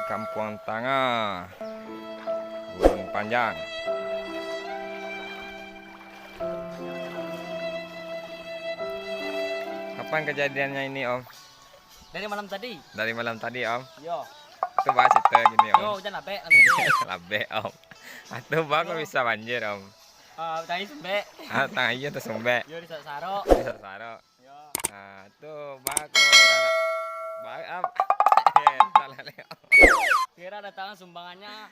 Kampung Tangah, Gurun Panjang. Kapan kejadiannya ini, Om? Dari malam tadi. Dari malam tadi, Om. Yo. Itu bahas cerita gini, Om. Yo, hujan labek. Labe, Om. Atau bagus bisa banjir, Om. Tadi sumbe. Tangah iya tuh sumbe. Yo di Saro. Bisa saro. Yo. Nah, tuh bagus. Baik, Om. Entahlah, Om. Kira datang sumbangannya.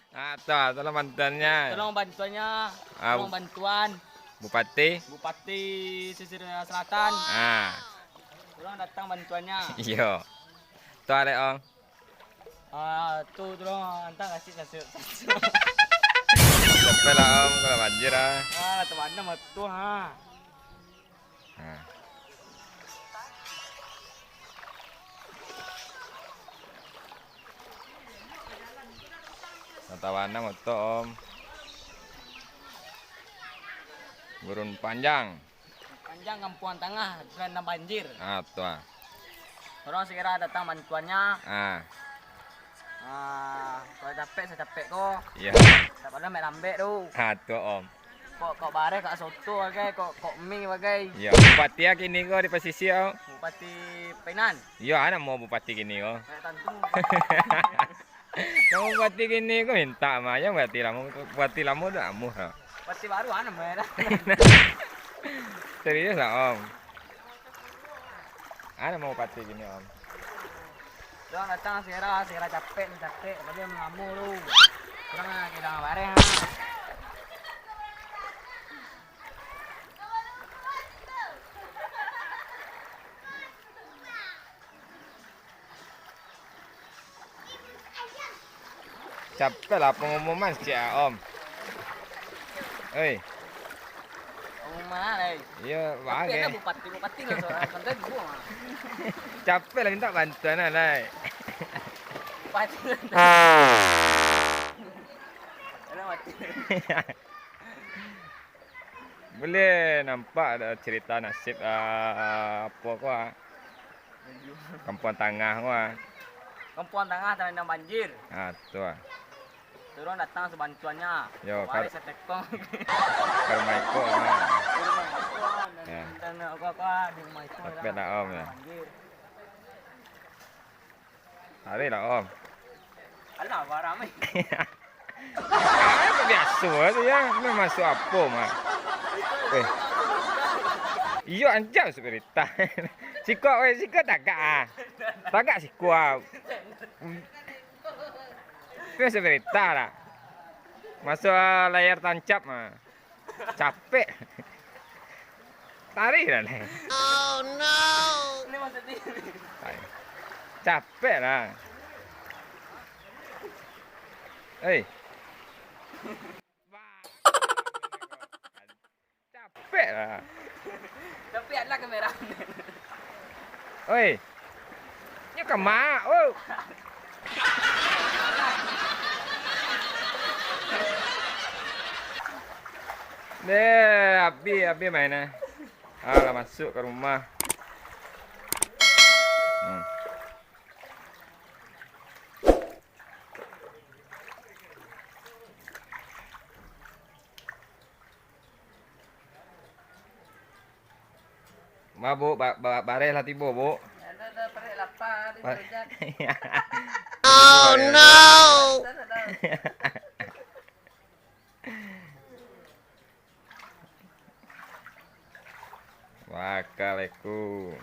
Tolong bantuannya. Tolong bantuannya. Tolong bantuan. Bupati. Bupati Pesisir Selatan. Tolong datang bantuannya. Iya. Tuh ada, Om. Tuh tolong antar kasih. Sampai lah, Om, kalau banjir Teman nama tuh Nah. Tawana moto, Om. Gurun Panjang. Panjang Kampung Tangah terendam banjir. Tuh. Tolong segera datang bantuannya. Kalau capek saya capek kok. Iya. Tak pada main lambe tu. Tuh, Om. Kok bare kok soto bagai kok mie bagai. Iya, bupati kini kok di posisi, Om. Bupati Painan. Iya, anak mau bupati kini kok. Kayak tantu. Kamu bupati kini kok minta mah ya bupati lamu tuh amu. Bupati baru ana merah. Serius lah, Om. Anak mau bupati gini, Om. Jangan datang segera capek. Tapi mengamuk lu. Kurang kita bare Capek lah pengumuman sih, Om. Hei. Mana deh? Iya, Tapi bagai. bupati lah soalnya kan tadi gua. Capek lah minta bantuan lah. Bupati. Ada mati. Boleh nampak ada cerita nasib apa kok Kampung Tangah kok. Kampung Tangah terendam banjir. Tuh. Turun datang sebantuannya. Yo, Mari saya tekong. Karmaiko Ya. Dan apa di rumah itu. Capek lah, Om ya. Banjir. Hari lah, Om. Alah, ramai. Biasa tu ya, ni masuk apa mah? Iyo anjau seberita. Sikok tagak Tagak sikok. Itu seberita lah. Masuk layar tancap mah. Capek. Tarik lah. Oh no. Ini maksudnya. Capek lah. Capek lah. Tapi ada kamera. Ini kemak. Oh. Abi mainnya. Lah masuk ke rumah. Bu, bare lah tibo, Bu. Ada pare lapar di hujan. Oh no. Wakaleku.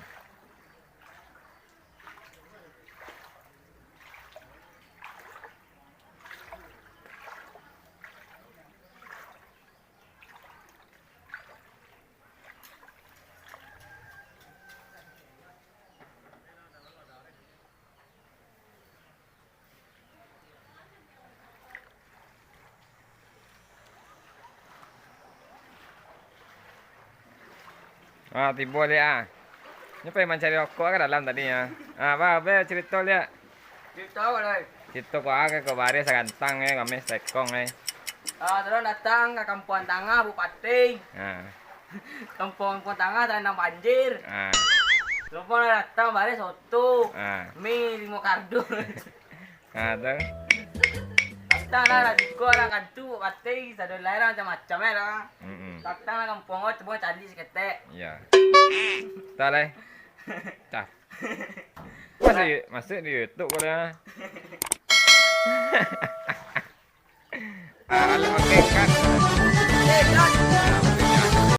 Tibo dia. Ini pengen mencari rokok ke dalam tadinya. Apa cerita dia? Cerita boleh. Cerita kok bare sagantang kami sekong Terus datang ke Kampung Tangah Bupati. Kampung Tangah terendam banjir. Lupa datang bare soto. Mie 5 kardus. Tuh. Datang lah juga lah kantu pati sadar lain macam-macam lah. Datang lah kampung coba cari seketek. Ya. Tak lah. Tak. Masuk di YouTube kau dah.